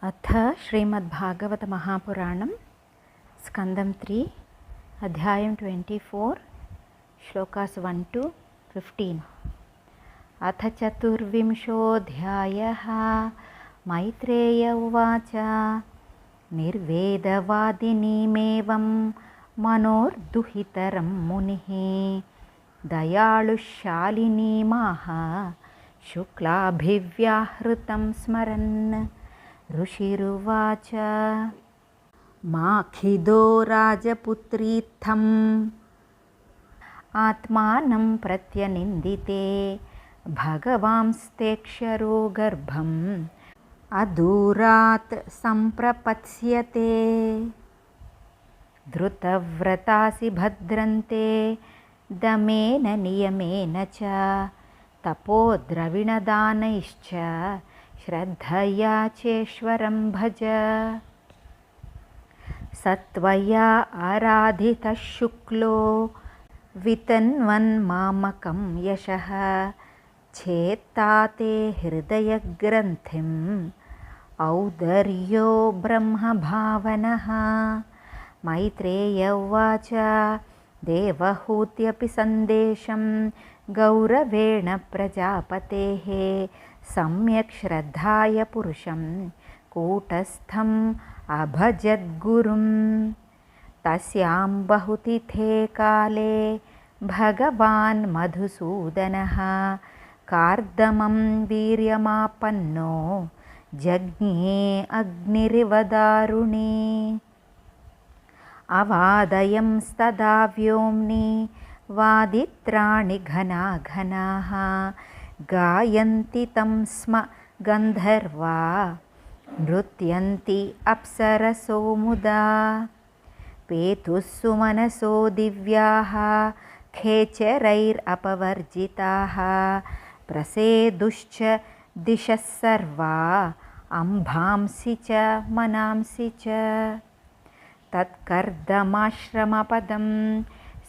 अथ श्रीमद्भागवत महापुराणं स्कंदं 3 अध्यायं 24 श्लोकास् 1 to 15। अथ चतुर्विंशोऽध्यायः। मैत्रेय उवाच निर्वेदवादिनीमेवं मनोर्दुहितरं मुनिः दयालुशालिनीमाह शुक्लाभिव्याहृतं स्मरन्। ऋषिरुवाच माखिदो राजपुत्रीत्थम् आत्मानं प्रत्यनिन्दिते भगवांस्तेक्षरो गर्भम् अदूरात् सम्प्रपत्स्यते। धृतव्रतासि भद्रन्ते दमेन नियमेन च तपोद्रविणदानैश्च श्रद्धया चेश्वरं भज। सत्वया आराधितः शुक्लो वितन्वन्मामकं यशः छेत्ताते हृदयग्रन्थिम् औदर्यो ब्रह्मभावनः। मैत्रेय उवाच देवहूत्यपि सन्देशं गौरवेण प्रजापतेः सम्यक् श्रद्धाय पुरुषं कूटस्थम् अभजद्गुरुं। तस्यां बहुतिथे काले भगवान् मधुसूदनः कार्दमं वीर्यमापन्नो जज्ञे अग्निरिव दारुणे। अवादयंस्तदा व्योम्नि वादित्राणि घनाघनाः गायन्ति तं स्म गन्धर्वा नृत्यन्ति अप्सरसो मुदा। पेतुः सुमनसो दिव्याः खेचरैरपवर्जिताः प्रसेदुश्च दिशः सर्वा अम्भांसि च मनांसि च। तत्कर्दमाश्रमपदं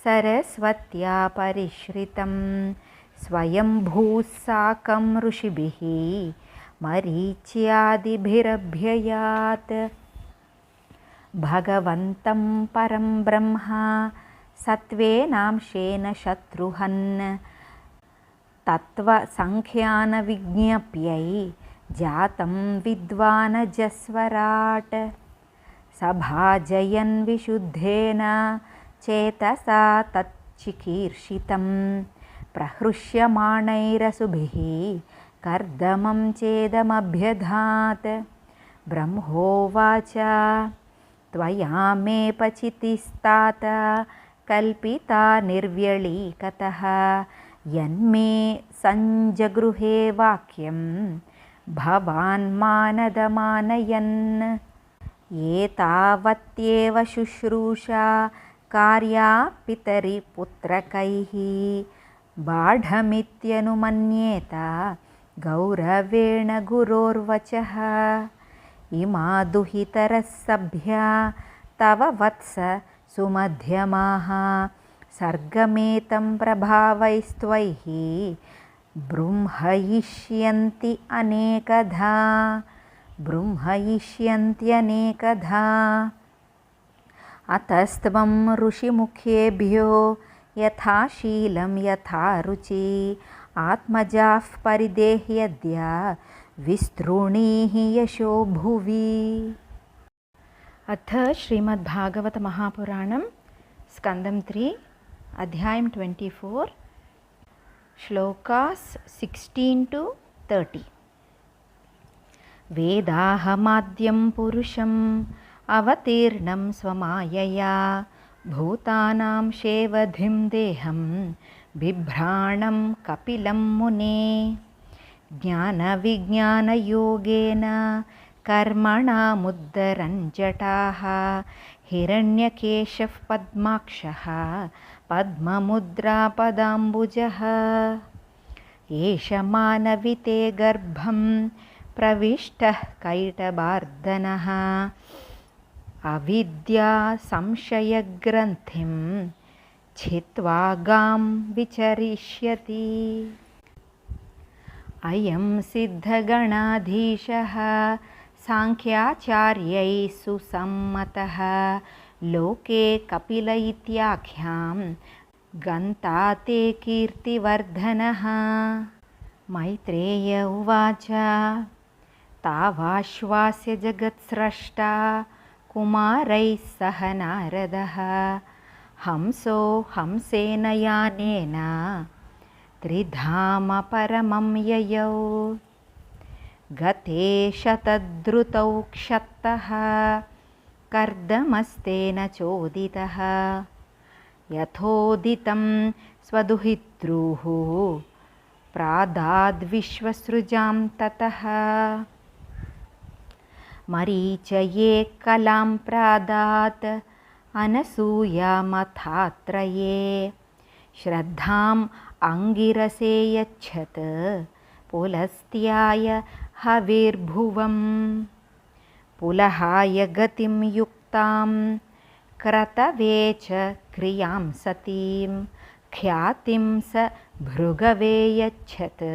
सरस्वत्या परिश्रितं स्वयंभूः साकं ऋषिभिः मरीच्यादिभिरभ्ययात्। भगवन्तं परं ब्रह्म सत्त्वेनांशेन शत्रुहन् तत्त्वसङ्ख्यानविज्ञप्यै जातं विद्वानजस्वराट्। सभाजयन् विशुद्धेन चेतसा तच्चिकीर्षितं प्रहृष्यमाणैरसुभिः कर्दमं चेदमभ्यधात्। ब्रह्मोवाच त्वया मे पचितिस्तात कल्पिता निर्व्यलीकतः यन्मे सञ्जगृहे वाक्यं भवान् मानदमानयन्। एतावत्येव शुश्रूषा कार्या पितरिपुत्रकैः बाढमित्यनुमन्येत गौरवेण गुरोर्वचः। इमा दुहितरः सभ्या तव वत्स सुमध्यमाः सर्गमेतं प्रभावैस्त्वैः बृंहयिष्यन्ति अनेकधा बृंहयिष्यन्त्यनेकधा। अतस्त्वं ऋषिमुखेभ्यो यथाशीलं यथा रुचि आत्मजाः परिदेह्यद्य विस्तृणीहि यशो भुवि। अथ श्रीमद्भागवत महापुराणं स्कंदं 3 अध्यायं 24 श्लोकास् 16 to 30। वेदाहमाद्यं पुरुषम् अवतीर्णं स्वमायया भूतानां शेवधिं देहं बिभ्राणं कपिलं मुने। ज्ञानविज्ञानयोगेन कर्मणामुद्धरन् जटाः हिरण्यकेशः पद्माक्षः पद्ममुद्रापदाम्बुजः। एष मानविते गर्भं प्रविष्टः कैटभार्दनः अविद्या संशयग्रन्थिं छित्त्वा गां विचरिष्यति। अयं सिद्धगणाधीशः सांख्याचार्यैः सुसम्मतः लोके कपिल इत्याख्यां गन्ता ते कीर्तिवर्धनः। मैत्रेय उवाच तावाश्वास्य जगत्स्रष्टा कुमारैः सह नारदः हंसो हंसेन यानेन त्रिधाम परमं ययौ गते शतद्रुतौ क्षत्तः कर्दमस्तेन चोदितः यथोदितं स्वदुहितृः प्रादाद्विश्वसृजां ततः मरीचये कलां प्रादात् अनसूयामथात्रये श्रद्धाम् अङ्गिरसे यच्छत् पुलस्त्याय हविर्भुवम् पुलहाय गतिं युक्तां क्रतवे च क्रियां सतीं ख्यातिं स भृगवे यच्छत्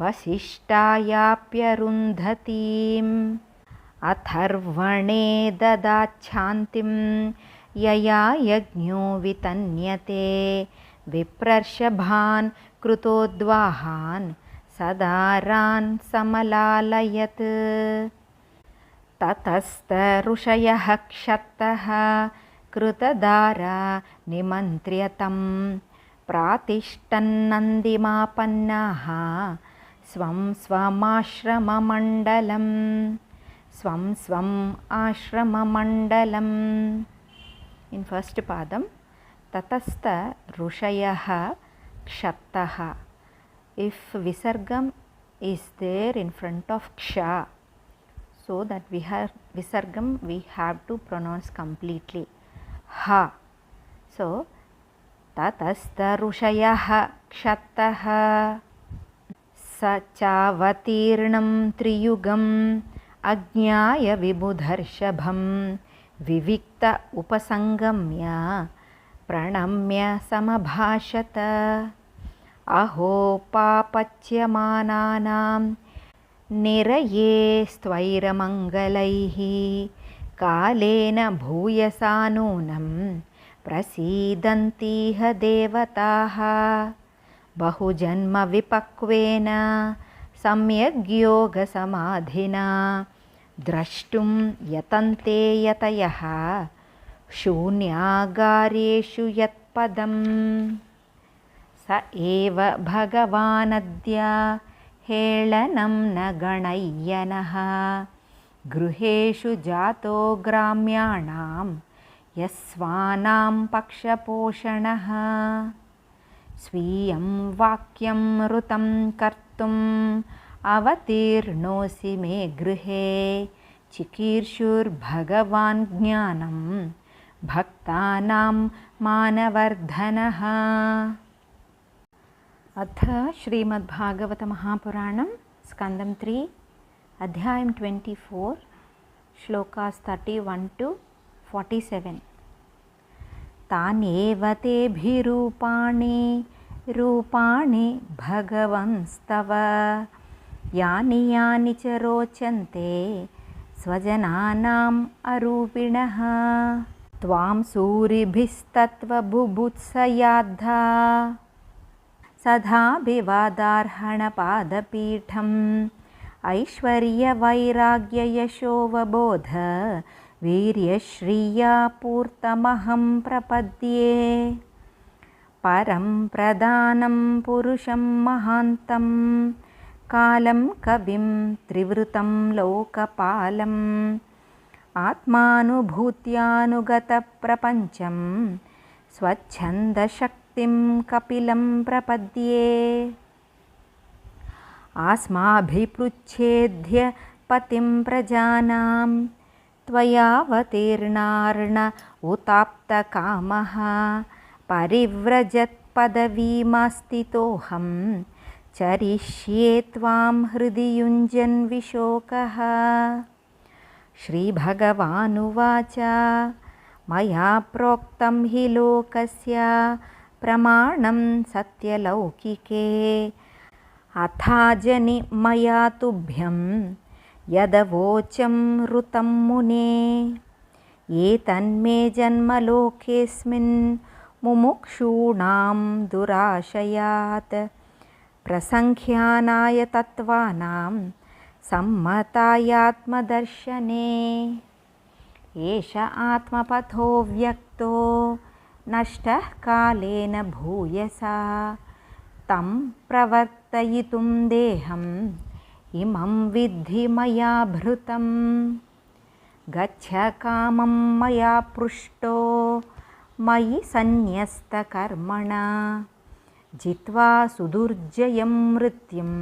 वसिष्ठायाप्यरुन्धतीम् अथर्वणे ददाच्छान्तिं यया यज्ञो वितन्यते विप्रर्षभान् कृतोद्वाहान् सदारान् समलालयत् ततस्तऋषयः क्षत्तः कृतदारा निमन्त्र्यतं प्रातिष्ठन्नन्दिमापन्नाः स्वं स्वमाश्रममण्डलम् आश्रममण्डलम् इन् फस्ट् पादं ततस्थ ऋषयः क्षत्तः. If visargam is there in front of ksha, so that visargam we have to pronounce completely ha. So tatastha ऋषयः क्षत्तः स चावतीर्णं त्रियुगम् अज्ञाय विबुधर्षभं विविक्त उपसंगम्य प्रणम्य समभाषत अहो पापच्यमानानां निरये स्त्वैरमङ्गलैः कालेन भूयसा नूनं प्रसीदन्तीह देवताः बहुजन्मविपक्वेन सम्यग्योगसमाधिना द्रष्टुं यतन्ते यतयः शून्यागारेषु यत्पदम् स एव भगवानद्य हेळनं न गणय्यनः गृहेषु जातो ग्राम्याणां यस्वानां पक्षपोषणः स्वीयं वाक्यं ऋतं कर्तुम् अवतीर्णोऽसि मे गृहे चिकीर्षुर्भगवान् ज्ञानं भक्तानां मानवर्धनः. अथ श्रीमद्भागवत महापुराणं स्कन्दं 3 अध्यायं 24 श्लोकास् 31 to 47. तान्येव तेभिरूपाणि रूपाणि भगवंस्तव यानि यानि च रोचन्ते स्वजनानाम् अरूपिणः त्वां सूरिभिस्तत्त्वबुभुत्सयाद्धा सदाभिवादार्हणपादपीठम् ऐश्वर्यवैराग्ययशोवबोध वीर्यश्रिया पूर्तमहं प्रपद्ये परं प्रधानं पुरुषं महान्तं कालं कविं त्रिवृतं लोकपालम् आत्मानुभूत्यानुगतप्रपञ्चं स्वच्छन्दशक्तिं कपिलं प्रपद्ये आस्माभिपृच्छेद्य पतिं प्रजानां त्वयावतीर्णार्ण उताप्तकामः परिव्रजत्पदवीमास्थितोऽहं चरिष्ये त्वां हृदि युञ्जन् विशोकः. श्रीभगवानुवाच मया प्रोक्तं हि लोकस्य प्रमाणं सत्यलौकिके अथाजनि मया तुभ्यं यदवोचं ऋतं मुने एतन्मे जन्मलोकेऽस्मिन् मुमुक्षूणां दुराशयात् प्रसङ्ख्यानाय तत्त्वानां सम्मतायात्मदर्शने एष आत्मपथो व्यक्तो नष्टः कालेन भूयसा तं प्रवर्तयितुं देहम् इमं विद्धि मया भृतं गच्छ कामं मया पृष्टो मयि सन्न्यस्तकर्मणा जित्वा सुदुर्जयं मृत्युम्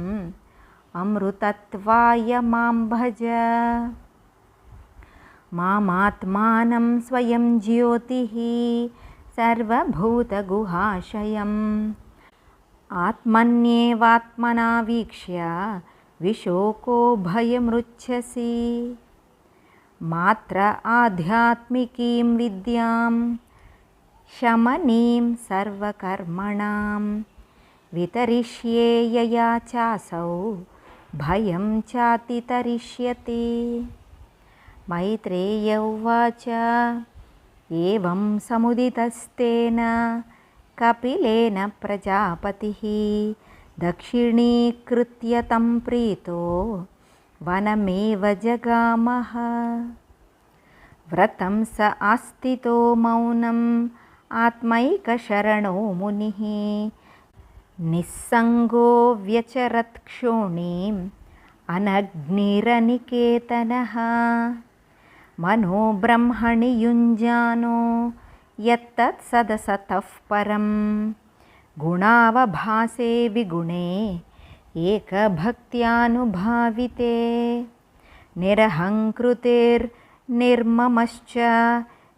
अमृतत्वाय मां भज मामात्मानं स्वयं ज्योतिः सर्वभूतगुहाशयम् आत्मन्येवात्मना वीक्ष्य विशोको भयमृच्छसि मात्र आध्यात्मिकीं विद्यां शमनीं सर्वकर्मणां वितरिष्ये यया चासौ भयं चातितरिष्यति मैत्रेय उवाच एवं समुदितस्तेन कपिलेन प्रजापतिः दक्षिणीकृत्य तं प्रीतो वनमेव जगामः व्रतं स आस्थितो मौनम् आत्मैकशरणो मुनिः निस्सङ्गो व्यचरत् क्षोणीम् अनग्निरनिकेतनः मनो ब्रह्मणि युञ्जानो यत्तत् सदसतः परं गुणावभासे विगुणे एकभक्त्यानुभाविते निरहङ्कृतिर्निर्ममश्च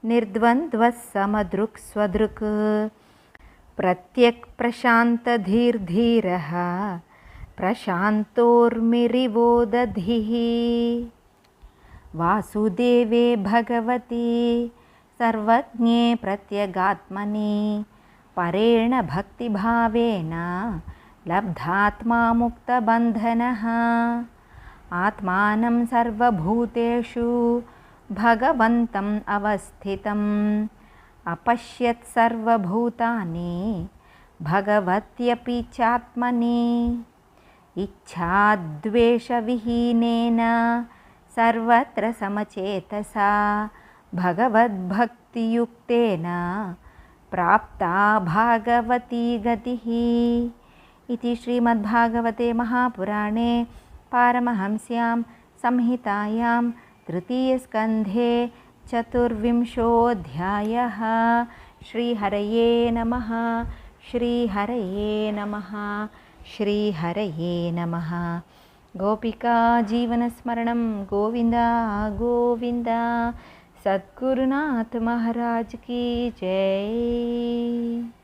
निर्द्वन्द्वः समदृक् स्वदृक् प्रत्यक्प्रशान्तधीर्धीरः प्रशान्तोर्मिरिवोदधिः वासुदेवे भगवती सर्वज्ञे प्रत्यगात्मनि परेण भक्तिभावेन लब्धात्मा मुक्तबन्धनः आत्मानं सर्वभूतेषु भगवन्तम् अवस्थितम् अपश्यत् सर्वभूतानि भगवत्यपि चात्मनि इच्छाद्वेषविहीनेन सर्वत्र समचेतसा भगवद्भक्तियुक्तेन प्राप्ता भागवती गतिः इति श्रीमद्भागवते महापुराणे पारमहंस्यां संहितायां तृतीयस्कन्धे चतुर्विंशोऽध्यायः। श्रीहरये नमः। श्रीहरये नमः। श्रीहरये नमः। गोपिका जीवनस्मरणं गोविन्द गोविन्द। सद्गुरुनाथ महाराज की जय।